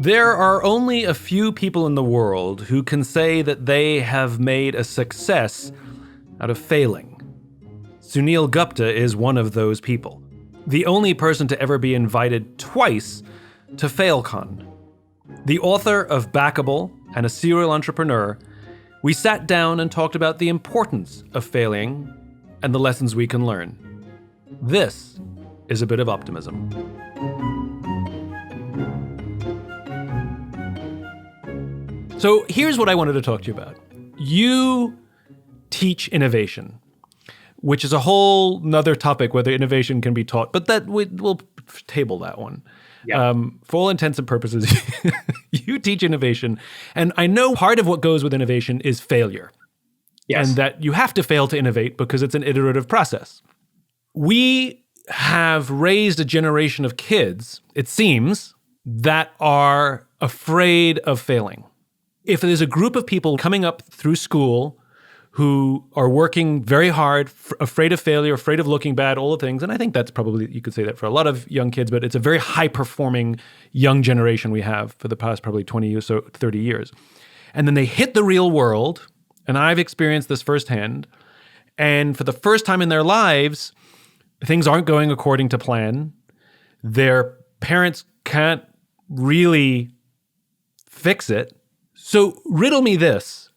There are only a few people in the world who can say that they have made a success out of failing. Suneel Gupta is one of those people. The only person to ever be invited twice to FailCon. The author of Backable and a serial entrepreneur, we sat down and talked about the importance of failing and the lessons we can learn. This is A Bit of Optimism. So here's what I wanted to talk to you about. You teach innovation, which is a whole nother topic, whether innovation can be taught, but that we'll table that one. Yeah. For all intents and purposes, you teach innovation. And I know part of what goes with innovation is failure. Yes. And that you have to fail to innovate because it's an iterative process. We have raised a generation of kids, it seems, that are afraid of failing. If there's a group of people coming up through school who are working very hard, afraid of failure, afraid of looking bad, all the things, and I think that's probably, you could say that for a lot of young kids, but it's a very high-performing young generation we have for the past probably 20 years, so 30 years. And then they hit the real world, and I've experienced this firsthand, and for the first time in their lives, things aren't going according to plan. Their parents can't really fix it. So riddle me this.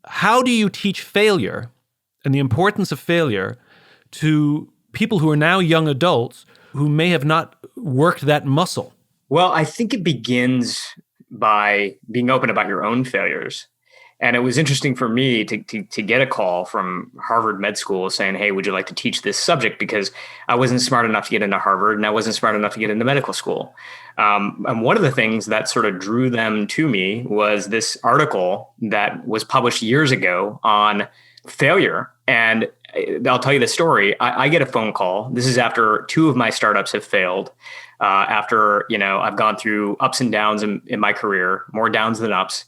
How do you teach failure and the importance of failure to people who are now young adults who may have not worked that muscle? Well, I think it begins by being open about your own failures. And it was interesting for me to get a call from Harvard Med School saying, hey, would you like to teach this subject? Because I wasn't smart enough to get into Harvard and I wasn't smart enough to get into medical school. And one of the things that sort of drew them to me was this article that was published years ago on failure. And I'll tell you the story. I get a phone call. This is after two of my startups have failed. After, I've gone through ups and downs in my career, more downs than ups.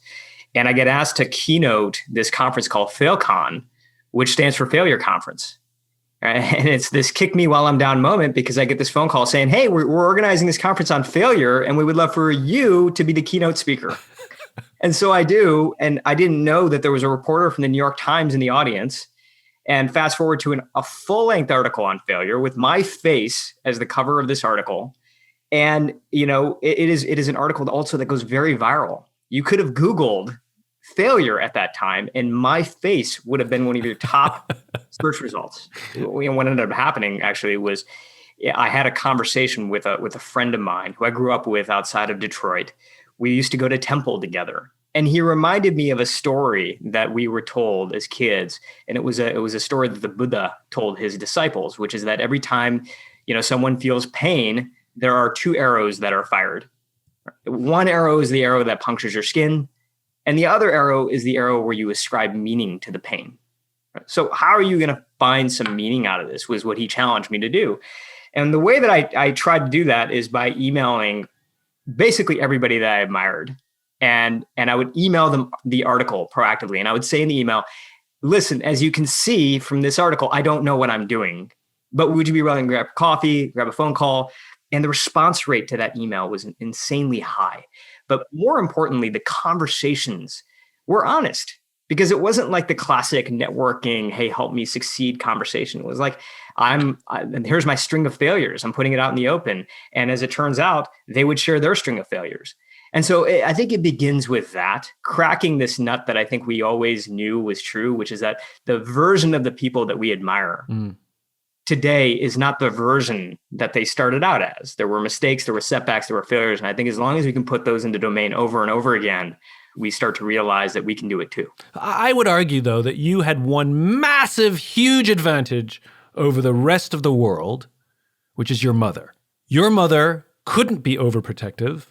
And I get asked to keynote this conference called FailCon, which stands for Failure Conference. And it's this kick me while I'm down moment because I get this phone call saying, hey, we're organizing this conference on failure and we would love for you to be the keynote speaker. And so I do. And I didn't know that there was a reporter from the New York Times in the audience. And fast forward to a full-length article on failure with my face as the cover of this article. And, it is an article also that goes very viral. You could have Googled failure at that time, and my face would have been one of your top search results. What ended up happening actually was I had a conversation with a friend of mine who I grew up with outside of Detroit. We used to go to temple together, and he reminded me of a story that we were told as kids, and it was a story that the Buddha told his disciples, which is that every time someone feels pain, there are two arrows that are fired. One arrow is the arrow that punctures your skin. And the other arrow is the arrow where you ascribe meaning to the pain. So how are you going to find some meaning out of this was what he challenged me to do. And the way that I tried to do that is by emailing basically everybody that I admired. And I would email them the article proactively. And I would say in the email, listen, as you can see from this article, I don't know what I'm doing, but would you be willing to grab coffee, grab a phone call? And the response rate to that email was insanely high. But more importantly, the conversations were honest because it wasn't like the classic networking, hey, help me succeed conversation. It was like, and here's my string of failures. I'm putting it out in the open. And as it turns out, they would share their string of failures. And so I think it begins with that, cracking this nut that I think we always knew was true, which is that the version of the people that we admire today is not the version that they started out as. There were mistakes, there were setbacks, there were failures. And I think as long as we can put those into domain over and over again, we start to realize that we can do it too. I would argue, though, that you had one massive, huge advantage over the rest of the world, which is your mother. Your mother couldn't be overprotective.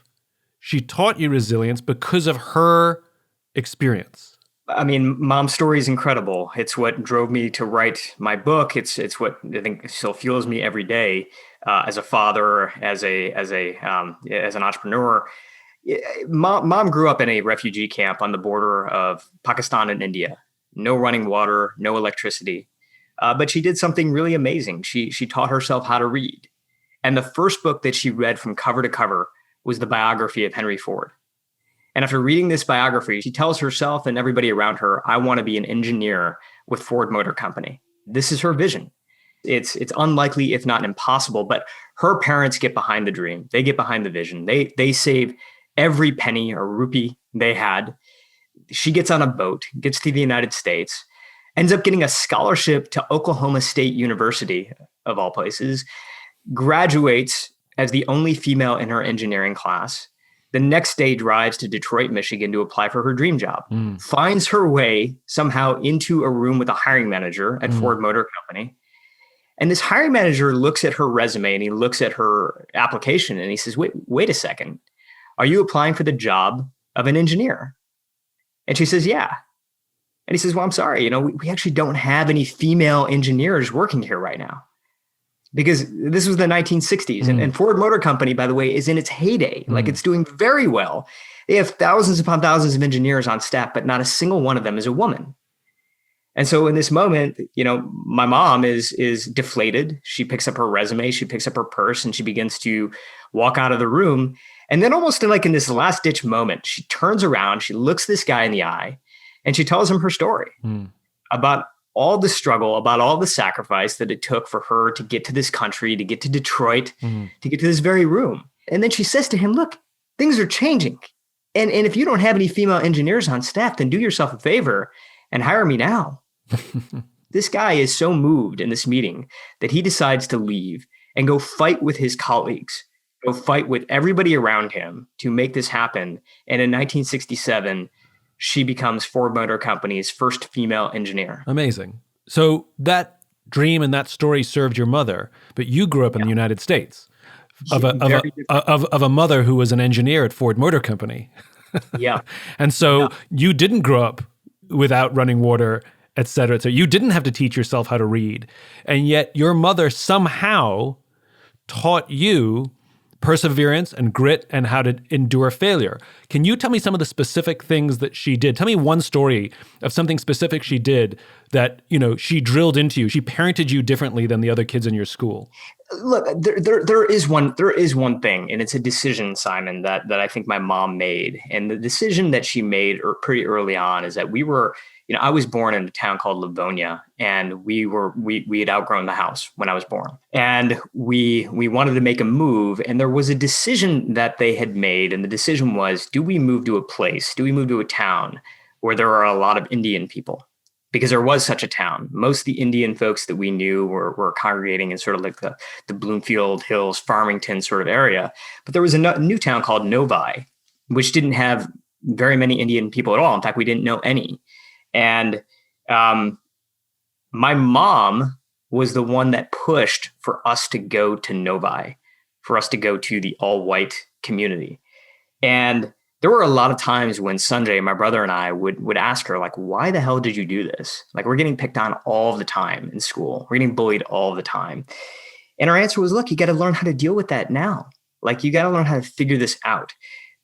She taught you resilience because of her experience. I mean, Mom's story is incredible. It's what drove me to write my book. It's what I think still fuels me every day as a father, as an entrepreneur. Mom grew up in a refugee camp on the border of Pakistan and India. No running water, no electricity. But she did something really amazing. She taught herself how to read. And the first book that she read from cover to cover was the biography of Henry Ford. And after reading this biography, she tells herself and everybody around her, I want to be an engineer with Ford Motor Company. This is her vision. It's unlikely, if not impossible, but her parents get behind the dream. They get behind the vision. They save every penny or rupee they had. She gets on a boat, gets to the United States, ends up getting a scholarship to Oklahoma State University, of all places, graduates as the only female in her engineering class. The next day drives to Detroit, Michigan to apply for her dream job, finds her way somehow into a room with a hiring manager at Ford Motor Company. And this hiring manager looks at her resume and he looks at her application and he says, wait a second. Are you applying for the job of an engineer? And she says, yeah. And he says, well, I'm sorry, we actually don't have any female engineers working here right now. Because this was the 1960s. And Ford Motor Company, by the way, is in its heyday. Like it's doing very well. They have thousands upon thousands of engineers on staff, but not a single one of them is a woman. And so in this moment, my mom is deflated. She picks up her resume, she picks up her purse, and she begins to walk out of the room. And then almost in this last ditch moment, she turns around, she looks this guy in the eye, and she tells him her story about all the struggle, about all the sacrifice that it took for her to get to this country, to get to Detroit, to get to this very room. And then she says to him, look, things are changing. And if you don't have any female engineers on staff, then do yourself a favor and hire me now. This guy is so moved in this meeting that he decides to leave and go fight with his colleagues, go fight with everybody around him to make this happen. And in 1967, she becomes Ford Motor Company's first female engineer. Amazing. So that dream and that story served your mother, but you grew up in the United States of a mother who was an engineer at Ford Motor Company. Yeah. And so you didn't grow up without running water, et cetera. So you didn't have to teach yourself how to read. And yet your mother somehow taught you perseverance and grit and how to endure failure. Can you tell me some of the specific things that she did? Tell me one story of something specific she did that, she drilled into you. She parented you differently than the other kids in your school. Look, there is one thing, and it's a decision, Simon, that I think my mom made. And the decision that she made pretty early on is that we were, I was born in a town called Livonia, and we had outgrown the house when I was born, and we wanted to make a move, and there was a decision that they had made, and the decision was: do we move to a place? Do we move to a town where there are a lot of Indian people? Because there was such a town. Most of the Indian folks that we knew were congregating in sort of like the Bloomfield Hills, Farmington sort of area. But there was a new town called Novi, which didn't have very many Indian people at all. In fact, we didn't know any. And my mom was the one that pushed for us to go to Novi, for us to go to the all-white community. And there were a lot of times when Sanjay, my brother, and I would ask her, like, why the hell did you do this? Like, we're getting picked on all the time in school. We're getting bullied all the time. And our answer was, look, you got to learn how to deal with that now. Like, you got to learn how to figure this out.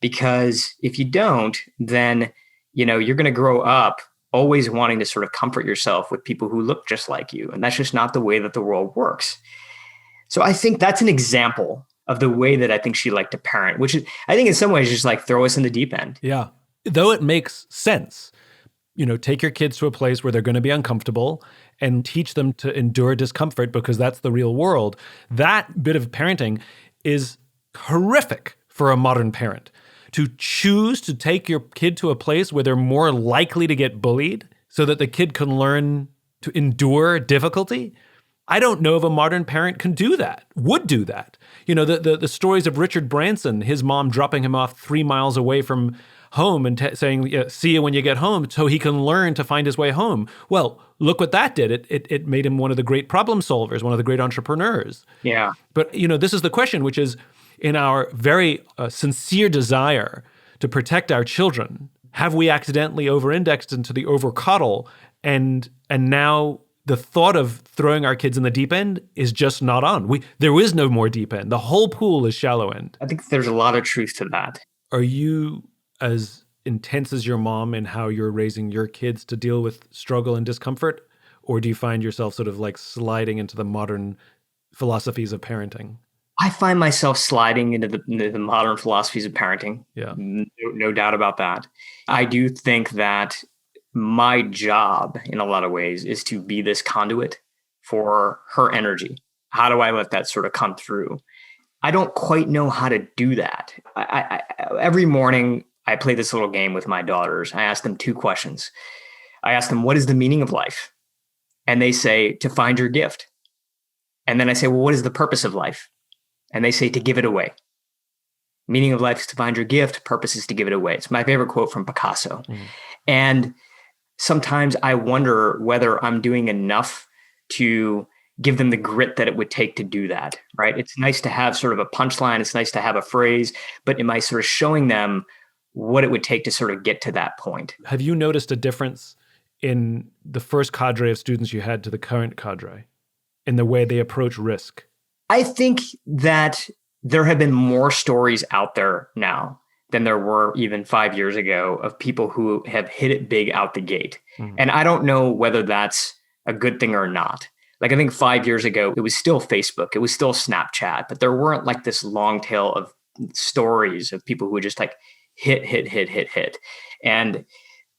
Because if you don't, then, you're going to grow up always wanting to sort of comfort yourself with people who look just like you. And that's just not the way that the world works. So I think that's an example of the way that I think she liked to parent, which is, I think in some ways, just like throw us in the deep end. Yeah. Though it makes sense, take your kids to a place where they're going to be uncomfortable and teach them to endure discomfort because that's the real world. That bit of parenting is horrific for a modern parent. To choose to take your kid to a place where they're more likely to get bullied so that the kid can learn to endure difficulty. I don't know if a modern parent can do that, would do that. The stories of Richard Branson, his mom dropping him off 3 miles away from home and saying, see you when you get home, so he can learn to find his way home. Well, look what that did. It made him one of the great problem solvers, one of the great entrepreneurs. Yeah. But, this is the question, which is, in our very sincere desire to protect our children, have we accidentally over-indexed into the over-coddle, and now the thought of throwing our kids in the deep end is just not on. There is no more deep end. The whole pool is shallow end. I think there's a lot of truth to that. Are you as intense as your mom in how you're raising your kids to deal with struggle and discomfort? Or do you find yourself sort of like sliding into the modern philosophies of parenting? I find myself sliding into the modern philosophies of parenting. Yeah. No doubt about that. I do think that my job in a lot of ways is to be this conduit for her energy. How do I let that sort of come through? I don't quite know how to do that. Every morning I play this little game with my daughters. I ask them two questions. I ask them, what is the meaning of life? And they say, to find your gift. And then I say, well, what is the purpose of life? And they say, to give it away. Meaning of life is to find your gift. Purpose is to give it away. It's my favorite quote from Picasso. Mm. And sometimes I wonder whether I'm doing enough to give them the grit that it would take to do that, right? It's nice to have sort of a punchline. It's nice to have a phrase, but am I sort of showing them what it would take to sort of get to that point? Have you noticed a difference in the first cadre of students you had to the current cadre in the way they approach risk? I think that there have been more stories out there now than there were even 5 years ago of people who have hit it big out the gate. Mm-hmm. And I don't know whether that's a good thing or not. Like, I think 5 years ago, it was still Facebook, it was still Snapchat, but there weren't like this long tail of stories of people who would just like hit. And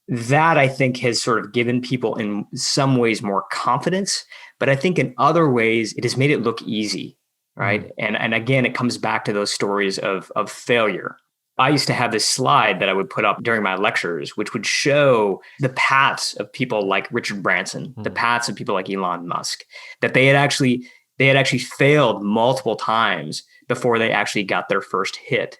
that, I think, has sort of given people in some ways more confidence. But I think in other ways, it has made it look easy, right? Mm-hmm. And again, it comes back to those stories of failure. I used to have this slide that I would put up during my lectures, which would show the paths of people like Richard Branson, the paths of people like Elon Musk, that they had actually failed multiple times before they actually got their first hit.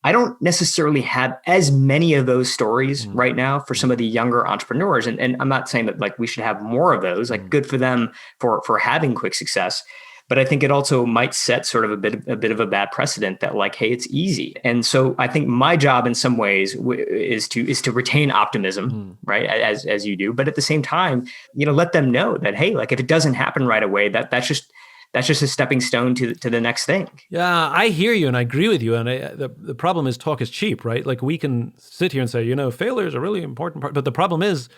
I don't necessarily have as many of those stories right now for some of the younger entrepreneurs. And I'm not saying that like we should have more of those, like good for them for having quick success. But I think it also might set sort of a bit of a bad precedent that like, hey, it's easy. And so I think my job in some ways is to retain optimism, right, as you do. But at the same time, let them know that, hey, like if it doesn't happen right away, that's just a stepping stone to the next thing. Yeah, I hear you and I agree with you. And the problem is talk is cheap, right? Like we can sit here and say, failure is a really important part. But the problem is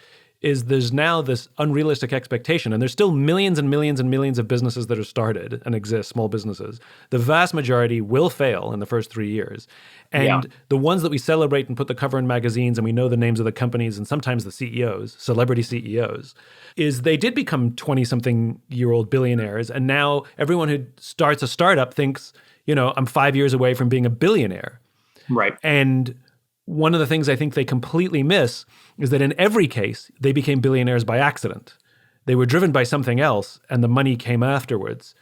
there's now this unrealistic expectation, and there's still millions and millions and millions of businesses that are started and exist, small businesses. The vast majority will fail in the first 3 years. And the ones that we celebrate and put the cover in magazines, and we know the names of the companies and sometimes the CEOs, celebrity CEOs, is they did become 20-something-year-old billionaires. And now everyone who starts a startup thinks, I'm 5 years away from being a billionaire. Right. And one of the things I think they completely miss is that in every case, they became billionaires by accident. They were driven by something else, and the money came afterwards.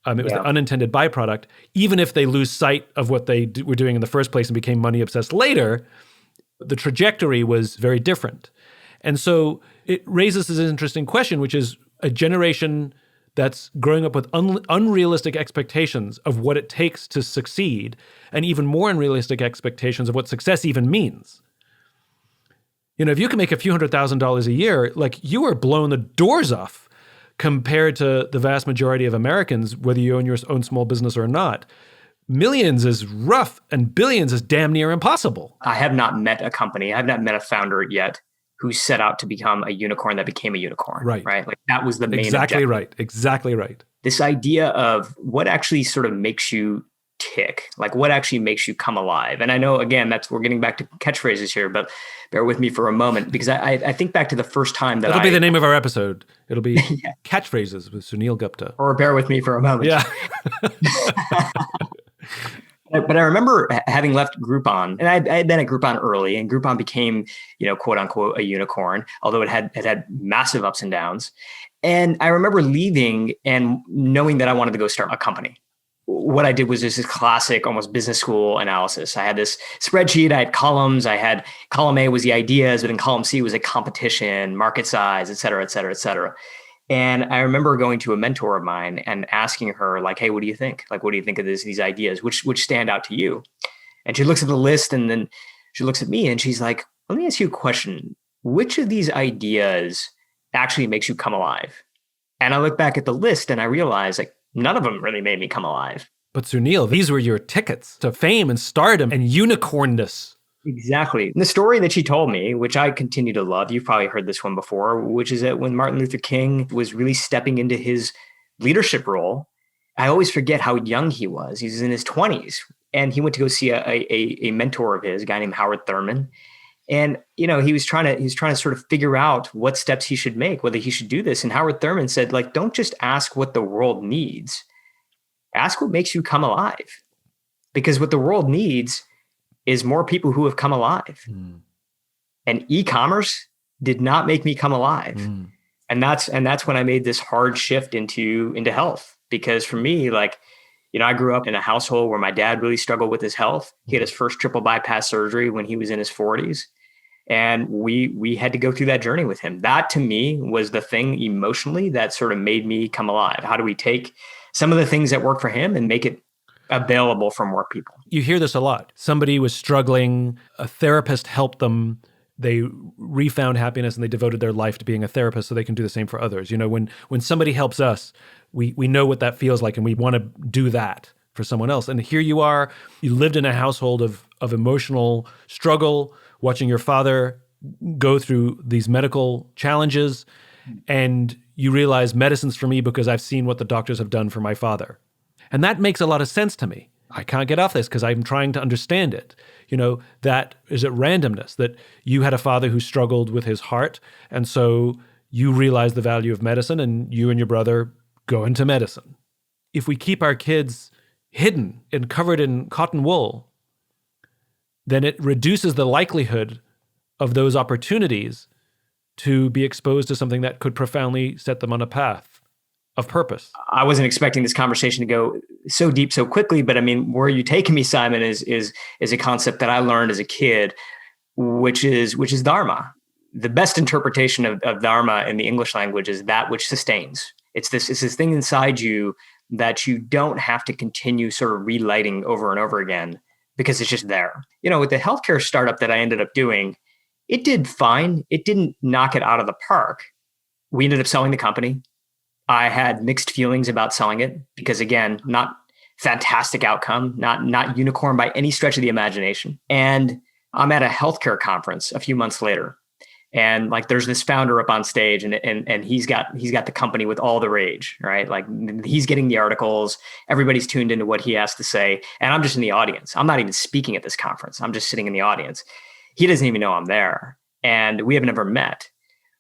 It was the unintended byproduct. Even if they lose sight of what they were doing in the first place and became money obsessed later, the trajectory was very different. And so it raises this interesting question, which is a generation that's growing up with unrealistic expectations of what it takes to succeed, and even more unrealistic expectations of what success even means. If you can make a few $100,000s a year, like you are blowing the doors off compared to the vast majority of Americans, whether you own your own small business or not. Millions is rough and billions is damn near impossible. I have not met a company, I've not met a founder yet who set out to become a unicorn that became a unicorn. Right. Like that was the main objective. Exactly right. This idea of what actually sort of makes you tick, like what actually makes you come alive. And I know, again, we're getting back to catchphrases here, but bear with me for a moment, because I think back to the first time that That'll be the name of our episode. It'll be Catchphrases with Suneel Gupta. Or bear with me for a moment. Yeah. But I remember having left Groupon, and I had been at Groupon early, and Groupon became, quote unquote, a unicorn, although it had massive ups and downs. And I remember leaving and knowing that I wanted to go start a company. What I did was this classic, almost business school analysis. I had this spreadsheet, I had columns, I had column A was the ideas, but in column C was a competition, market size, et cetera, et cetera, et cetera. And I remember going to a mentor of mine and asking her, like, hey, what do you think? Like, what do you think of these ideas? Which stand out to you? And she looks at the list and then she looks at me and she's like, let me ask you a question. Which of these ideas actually makes you come alive? And I look back at the list and I realize like none of them really made me come alive. But Suneel, these were your tickets to fame and stardom and unicornness. Exactly. And the story that she told me, which I continue to love, you've probably heard this one before, which is that when Martin Luther King was really stepping into his leadership role, I always forget how young he was. He was in his 20s, and he went to go see a mentor of his, a guy named Howard Thurman. And, he was trying to sort of figure out what steps he should make, whether he should do this. And Howard Thurman said, like, don't just ask what the world needs. Ask what makes you come alive. Because what the world needs is more people who have come alive. Mm. And e-commerce did not make me come alive. Mm. And that's when I made this hard shift into health. Because for me, like, I grew up in a household where my dad really struggled with his health. He had his first triple bypass surgery when he was in his 40s. And we had to go through that journey with him. That to me was the thing emotionally that sort of made me come alive. How do we take some of the things that work for him and make it available for more people? You hear this a lot. Somebody was struggling, a therapist helped them. They refound happiness and they devoted their life to being a therapist so they can do the same for others. When somebody helps us, we know what that feels like and we want to do that for someone else. And here you are, you lived in a household of emotional struggle, watching your father go through these medical challenges, and you realize medicine's for me because I've seen what the doctors have done for my father. And that makes a lot of sense to me. I can't get off this because I'm trying to understand it. That is it randomness, that you had a father who struggled with his heart, and so you realize the value of medicine and you and your brother go into medicine. If we keep our kids hidden and covered in cotton wool, then it reduces the likelihood of those opportunities to be exposed to something that could profoundly set them on a path of purpose. I wasn't expecting this conversation to go so deep so quickly, but I mean, where you're taking me, Simon, is a concept that I learned as a kid, which is dharma. The best interpretation of dharma in the English language is that which sustains. It's this thing inside you that you don't have to continue sort of relighting over and over again because it's just there. With the healthcare startup that I ended up doing, it did fine. It didn't knock it out of the park. We ended up selling the company. I had mixed feelings about selling it because, again, not fantastic outcome, not unicorn by any stretch of the imagination. And I'm at a healthcare conference a few months later. And like, there's this founder up on stage and he's got the company with all the rage, right? Like, he's getting the articles, everybody's tuned into what he has to say. And I'm just in the audience. I'm not even speaking at this conference. I'm just sitting in the audience. He doesn't even know I'm there. And we have never met.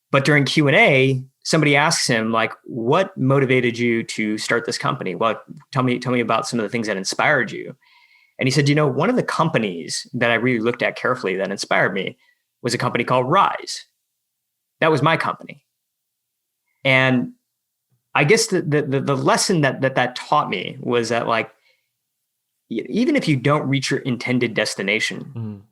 But during Q&A, somebody asks him, like, what motivated you to start this company? Well, tell me about some of the things that inspired you. And he said, one of the companies that I really looked at carefully that inspired me was a company called Rise. That was my company. And I guess the lesson that taught me was that, like, even if you don't reach your intended destination,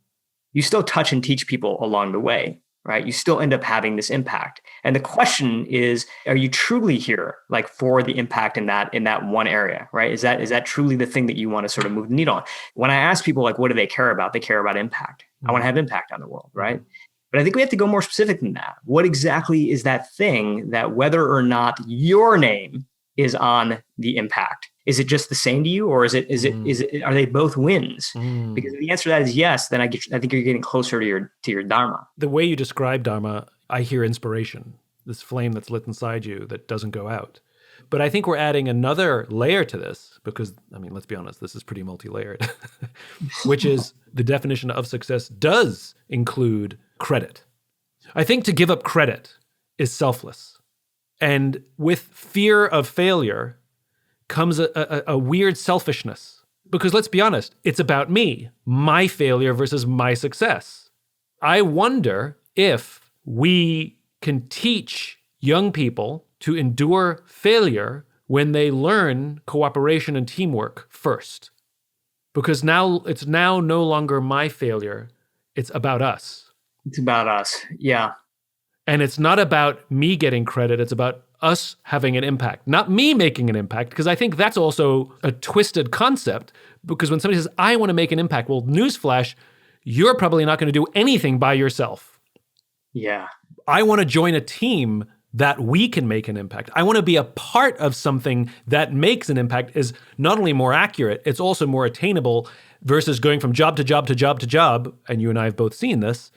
you still touch and teach people along the way, right? You still end up having this impact. And the question is, are you truly here, like, for the impact in that one area, right? Is that truly the thing that you want to sort of move the needle on? When I ask people, like, what do they care about? They care about impact. I want to have impact on the world, right? But I think we have to go more specific than that. What exactly is that thing that, whether or not your name is on the impact, is it just the same to you, or is it are they both wins? Because if the answer to that is yes, then I think you're getting closer to your dharma. The way you describe dharma, I hear inspiration, this flame that's lit inside you that doesn't go out. But I think we're adding another layer to this because, I mean, let's be honest, this is pretty multi-layered, which is the definition of success does include credit. I think to give up credit is selfless. And with fear of failure comes a weird selfishness. Because let's be honest, it's about me, my failure versus my success. I wonder if we can teach young people to endure failure when they learn cooperation and teamwork first. Because now it's no longer my failure, it's about us. It's about us, yeah. And it's not about me getting credit, it's about us having an impact, not me making an impact, because I think that's also a twisted concept, because when somebody says, I want to make an impact, well, newsflash, you're probably not going to do anything by yourself. Yeah. I want to join a team that we can make an impact. I want to be a part of something that makes an impact is not only more accurate, it's also more attainable versus going from job to job to job to job, and you and I have both seen this,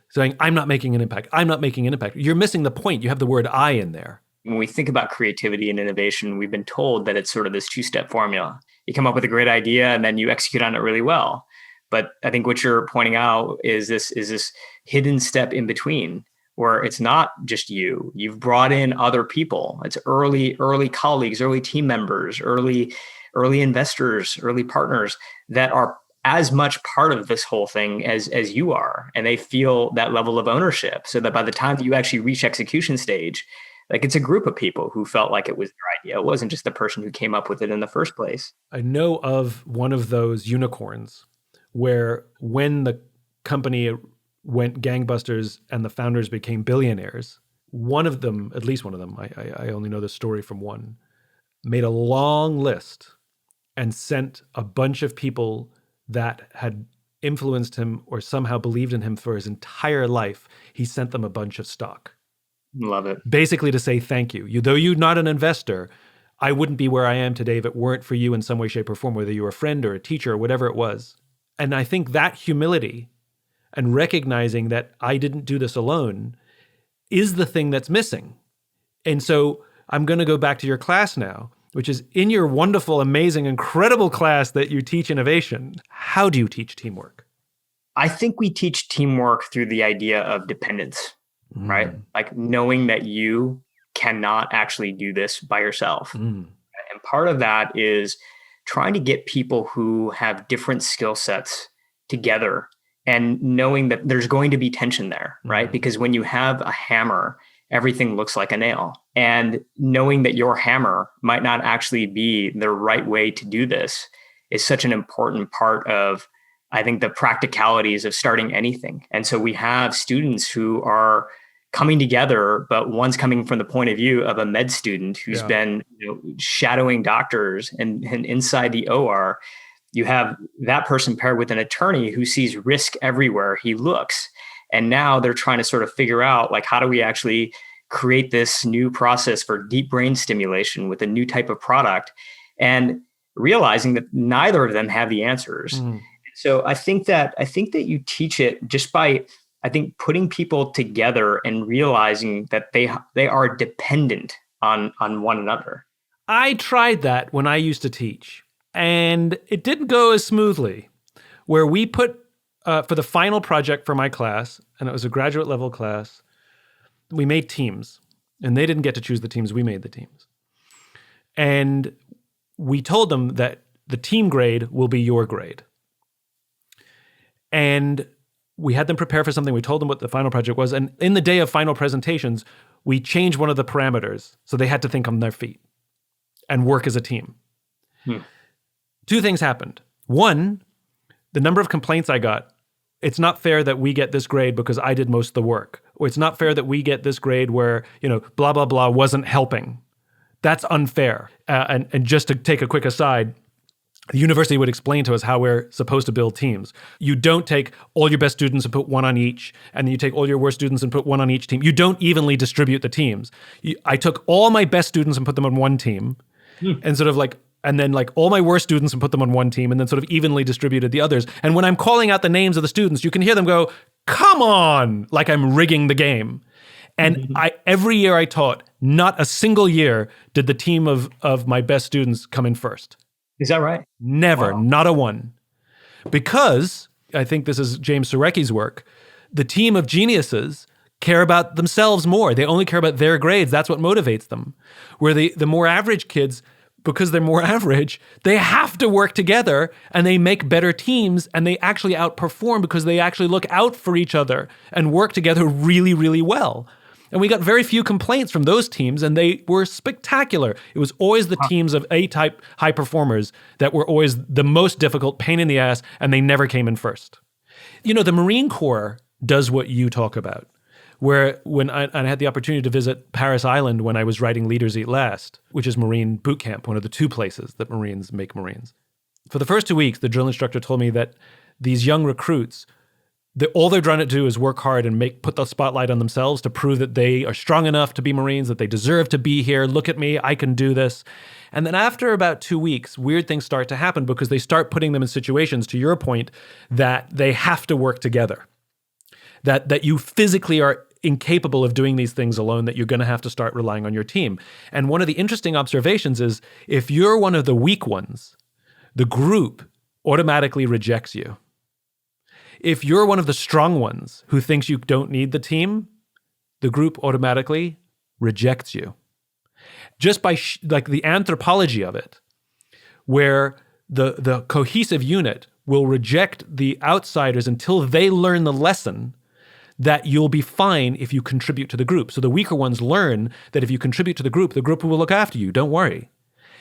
saying, I'm not making an impact. I'm not making an impact. You're missing the point. You have the word I in there. when we think about creativity and innovation, we've been told that it's sort of this two-step formula. You come up with a great idea and then you execute on it really well. But I think what you're pointing out is this hidden step in between, where it's not just you. You've brought in other people. It's early colleagues, early team members, early investors, early partners that are as much part of this whole thing as you are. And they feel that level of ownership, so that by the time you actually reach execution stage, like it's a group of people who felt like it was their idea. It wasn't just the person who came up with it in the first place. I know of one of those unicorns where when the company went gangbusters and the founders became billionaires, one of them, at least one of them, I only know the story from one, made a long list and sent a bunch of people that had influenced him or somehow believed in him for his entire life. He sent them a bunch of stock. Love it. Basically to say thank you. Though you're not an investor, I wouldn't be where I am today if it weren't for you in some way, shape, or form, whether you were a friend or a teacher or whatever it was. And I think that humility and recognizing that I didn't do this alone is the thing that's missing. And so I'm going to go back to your class now, which is in your wonderful, amazing, incredible class that you teach innovation. How do you teach teamwork? I think we teach teamwork through the idea of dependence, right? Like knowing that you cannot actually do this by yourself. And part of that is trying to get people who have different skill sets together and knowing that there's going to be tension there, right? Because when you have a hammer, everything looks like a nail. And knowing that your hammer might not actually be the right way to do this is such an important part of, I think, the practicalities of starting anything. And so we have students who are coming together, but one's coming from the point of view of a med student who's been shadowing doctors, and inside the OR, you have that person paired with an attorney who sees risk everywhere he looks. And now they're trying to sort of figure out, like, how do we actually create this new process for deep brain stimulation with a new type of product, and realizing that neither of them have the answers. So I think that you teach it just by, I think, putting people together and realizing that they are dependent on one another. I tried that when I used to teach, and it didn't go as smoothly. Where we put, for the final project for my class, and it was a graduate level class, we made teams, and they didn't get to choose the teams, we made the teams. And we told them that the team grade will be your grade. And we had them prepare for something. We told them what the final project was. And in the day of final presentations, we changed one of the parameters. So they had to think on their feet and work as a team. Two things happened. One, the number of complaints I got, it's not fair that we get this grade because I did most of the work. Or it's not fair that we get this grade where, blah, blah, blah wasn't helping. That's unfair. And just to take a quick aside, the university would explain to us how we're supposed to build teams. You don't take all your best students and put one on each, and then you take all your worst students and put one on each team. You don't evenly distribute the teams. I took all my best students and put them on one team, and sort of and then all my worst students and put them on one team, and then sort of evenly distributed the others. And when I'm calling out the names of the students, you can hear them go, "Come on," like I'm rigging the game. And every year I taught, not a single year did the team of my best students come in first. Is that right? Never, Wow. not a one. Because, I think this is James Surecki's work, the team of geniuses care about themselves more. They only care about their grades. That's what motivates them. Where the more average kids, because they're more average, they have to work together and they make better teams, and they actually outperform because they actually look out for each other and work together really, really well. And we got very few complaints from those teams, and they were spectacular. It was always the teams of A-type high performers that were always the most difficult, pain in the ass, and they never came in first. The Marine Corps does what you talk about, where when I had the opportunity to visit Paris Island when I was writing Leaders Eat Last, which is Marine boot camp, one of the two places that Marines make Marines. For the first 2 weeks, the drill instructor told me that these young recruits, all they're trying to do is work hard and put the spotlight on themselves to prove that they are strong enough to be Marines, that they deserve to be here. Look at me, I can do this. And then after about 2 weeks, weird things start to happen because they start putting them in situations, to your point, that they have to work together. That you physically are incapable of doing these things alone, that you're going to have to start relying on your team. And one of the interesting observations is if you're one of the weak ones, the group automatically rejects you. If you're one of the strong ones who thinks you don't need the team, the group automatically rejects you. Just by like the anthropology of it, where the cohesive unit will reject the outsiders until they learn the lesson that you'll be fine if you contribute to the group. So the weaker ones learn that if you contribute to the group will look after you, don't worry.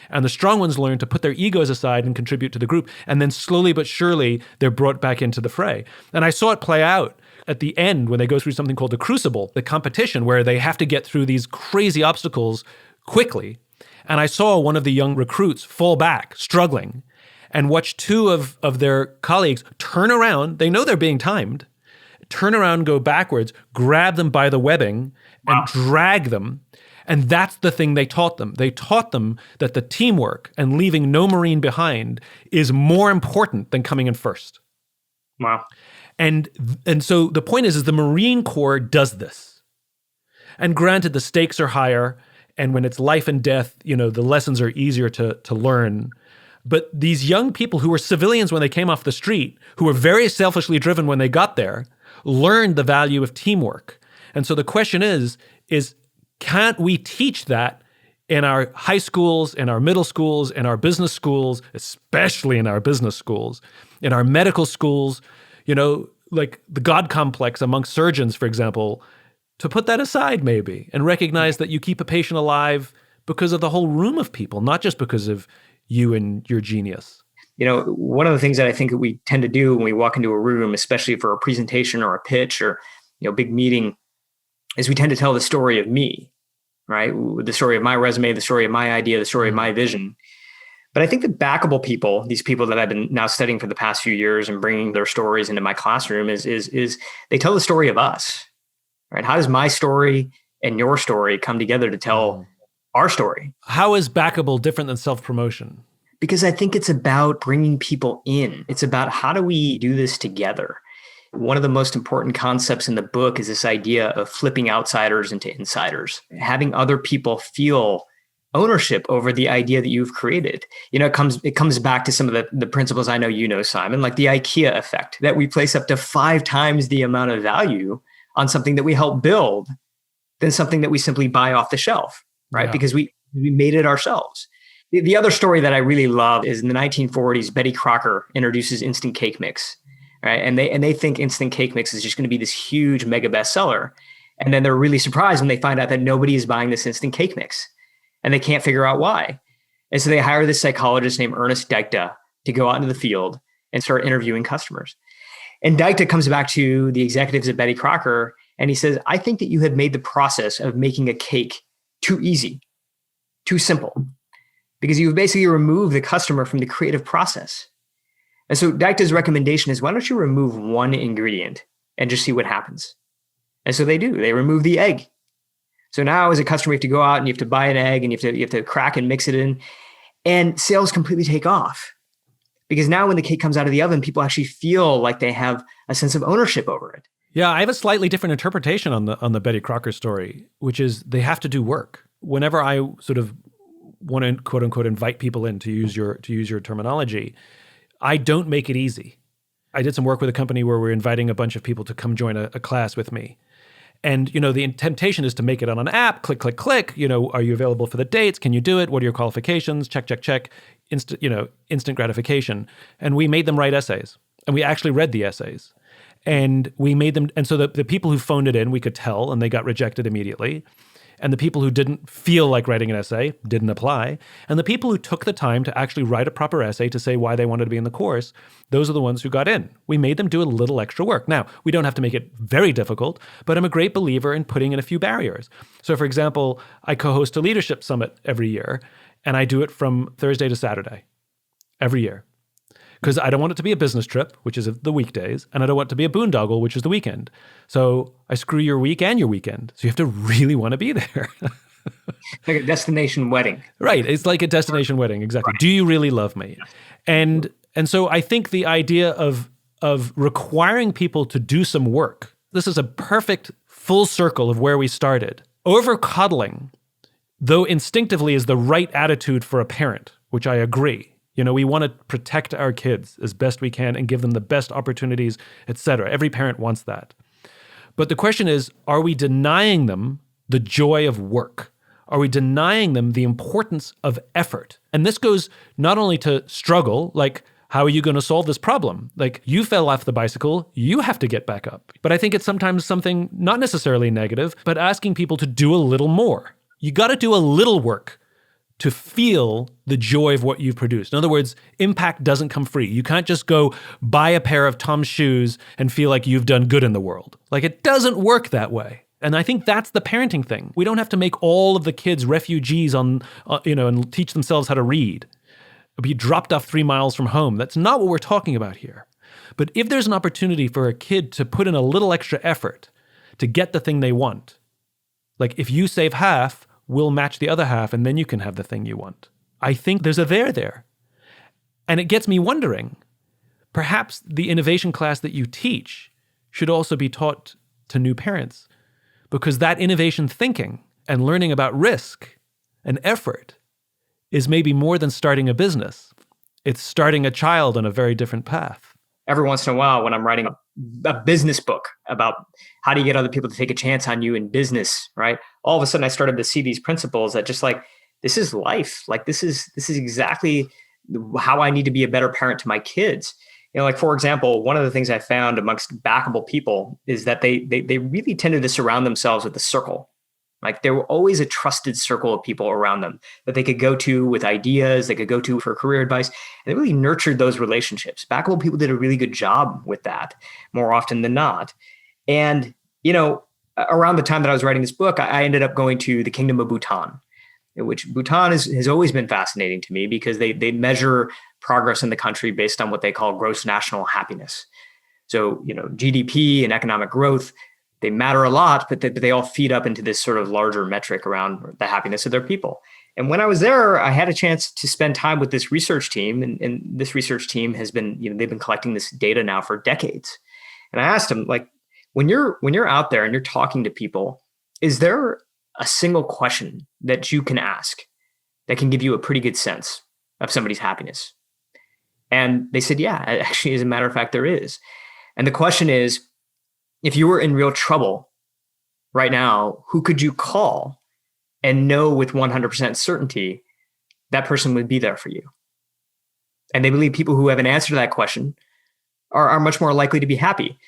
And the strong ones learn to put their egos aside and contribute to the group. And then slowly but surely, they're brought back into the fray. And I saw it play out at the end when they go through something called the crucible, the competition, where they have to get through these crazy obstacles quickly. And I saw one of the young recruits fall back, struggling, and watch two of their colleagues turn around. They know they're being timed. Turn around, go backwards, grab them by the webbing, and drag them. And that's the thing they taught them. They taught them that the teamwork and leaving no Marine behind is more important than coming in first. Wow. And so the point is the Marine Corps does this. And granted, the stakes are higher, and when it's life and death, the lessons are easier to learn. But these young people who were civilians when they came off the street, who were very selfishly driven when they got there, learned the value of teamwork. And so the question is can't we teach that in our high schools, in our middle schools, in our business schools, especially in our business schools, in our medical schools, like the God complex amongst surgeons, for example, to put that aside maybe and recognize that you keep a patient alive because of the whole room of people, not just because of you and your genius. One of the things that I think that we tend to do when we walk into a room, especially for a presentation or a pitch or, big meeting, is we tend to tell the story of me, right? The story of my resume, the story of my idea, the story of my vision. But I think the Backable people, these people that I've been now studying for the past few years and bringing their stories into my classroom is they tell the story of us, right? How does my story and your story come together to tell our story? How is Backable different than self-promotion? Because I think it's about bringing people in. It's about how do we do this together? One of the most important concepts in the book is this idea of flipping outsiders into insiders, having other people feel ownership over the idea that you've created. It comes back to some of the principles I know, Simon, like the IKEA effect, that we place up to 5 times the amount of value on something that we help build than something that we simply buy off the shelf, right? Yeah. Because we made it ourselves. The other story that I really love is in the 1940s, Betty Crocker introduces instant cake mix. Right. And they think instant cake mix is just going to be this huge mega bestseller. And then they're really surprised when they find out that nobody is buying this instant cake mix and they can't figure out why. And so they hire this psychologist named Ernest Dykta to go out into the field and start interviewing customers. And Dykta comes back to the executives at Betty Crocker and he says, I think that you have made the process of making a cake too easy, too simple, because you've basically removed the customer from the creative process. And so Dykta's recommendation is, why don't you remove one ingredient and just see what happens? And so they do. They remove the egg. So now as a customer, you have to go out and you have to buy an egg and you have to crack and mix it in. And sales completely take off. Because now when the cake comes out of the oven, people actually feel like they have a sense of ownership over it. Yeah, I have a slightly different interpretation on the Betty Crocker story, which is they have to do work. Whenever I sort of want to quote unquote invite people in, to use your terminology, I don't make it easy. I did some work with a company where we're inviting a bunch of people to come join a class with me. And, the temptation is to make it on an app, click, click, click. Are you available for the dates? Can you do it? What are your qualifications? Check, check, check. Instant gratification. And we made them write essays. And we actually read the essays. And we made them, and so the people who phoned it in, we could tell, and they got rejected immediately. And the people who didn't feel like writing an essay didn't apply. And the people who took the time to actually write a proper essay to say why they wanted to be in the course, those are the ones who got in. We made them do a little extra work. Now, we don't have to make it very difficult, but I'm a great believer in putting in a few barriers. So for example, I co-host a leadership summit every year, and I do it from Thursday to Saturday every year. Because I don't want it to be a business trip, which is the weekdays, and I don't want it to be a boondoggle, which is the weekend. So I screw your week and your weekend. So you have to really want to be there. Like a destination wedding. Right. It's like a destination wedding. Exactly. Right. Do you really love me? And so I think the idea of requiring people to do some work, this is a perfect full circle of where we started. Over-coddling, though instinctively is the right attitude for a parent, which I agree. We want to protect our kids as best we can and give them the best opportunities, etc. Every parent wants that. But the question is, are we denying them the joy of work? Are we denying them the importance of effort? And this goes not only to struggle, like, how are you going to solve this problem? Like, you fell off the bicycle, you have to get back up. But I think it's sometimes something not necessarily negative, but asking people to do a little more. You got to do a little work to feel the joy of what you've produced. In other words, impact doesn't come free. You can't just go buy a pair of Tom's shoes and feel like you've done good in the world. Like, it doesn't work that way. And I think that's the parenting thing. We don't have to make all of the kids refugees and teach themselves how to read. Be dropped off 3 miles from home. That's not what we're talking about here. But if there's an opportunity for a kid to put in a little extra effort to get the thing they want, like if you save half, we'll match the other half and then you can have the thing you want. I think there's a there. And it gets me wondering, perhaps the innovation class that you teach should also be taught to new parents, because that innovation thinking and learning about risk and effort is maybe more than starting a business. It's starting a child on a very different path. Every once in a while, when I'm writing a business book about how do you get other people to take a chance on you in business, right? All of a sudden I started to see these principles that just like, this is life. Like this is exactly how I need to be a better parent to my kids. Like for example, one of the things I found amongst backable people is that they really tended to surround themselves with a circle. Like there were always a trusted circle of people around them that they could go to with ideas, they could go to for career advice. And they really nurtured those relationships. Backable people did a really good job with that more often than not. And, around the time that I was writing this book, I ended up going to the Kingdom of Bhutan, which Bhutan has always been fascinating to me because they measure progress in the country based on what they call gross national happiness. So, GDP and economic growth, they matter a lot, but they all feed up into this sort of larger metric around the happiness of their people. And when I was there, I had a chance to spend time with this research team. And this research team has been, they've been collecting this data now for decades. And I asked them, like, when you're out there and you're talking to people, is there a single question that you can ask that can give you a pretty good sense of somebody's happiness? And they said, yeah, actually, as a matter of fact, there is. And the question is, if you were in real trouble right now, who could you call and know with 100% certainty that person would be there for you? And they believe people who have an answer to that question are much more likely to be happy.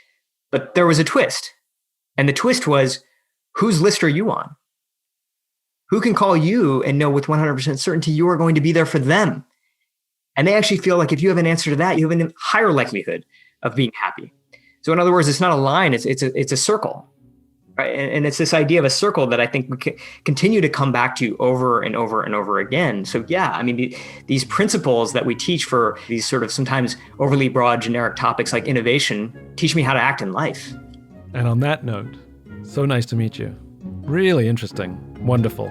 But there was a twist. And the twist was, whose list are you on? Who can call you and know with 100% certainty you are going to be there for them? And they actually feel like if you have an answer to that, you have a higher likelihood of being happy. So in other words, it's not a line, it's a circle, right? And it's this idea of a circle that I think we can continue to come back to over and over and over again. So yeah, I mean, these principles that we teach for these sort of sometimes overly broad generic topics like innovation teach me how to act in life. And on that note, so nice to meet you. Really interesting. Wonderful.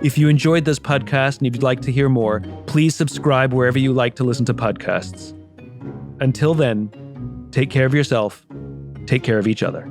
If you enjoyed this podcast and you'd like to hear more, please subscribe wherever you like to listen to podcasts. Until then, take care of yourself, take care of each other.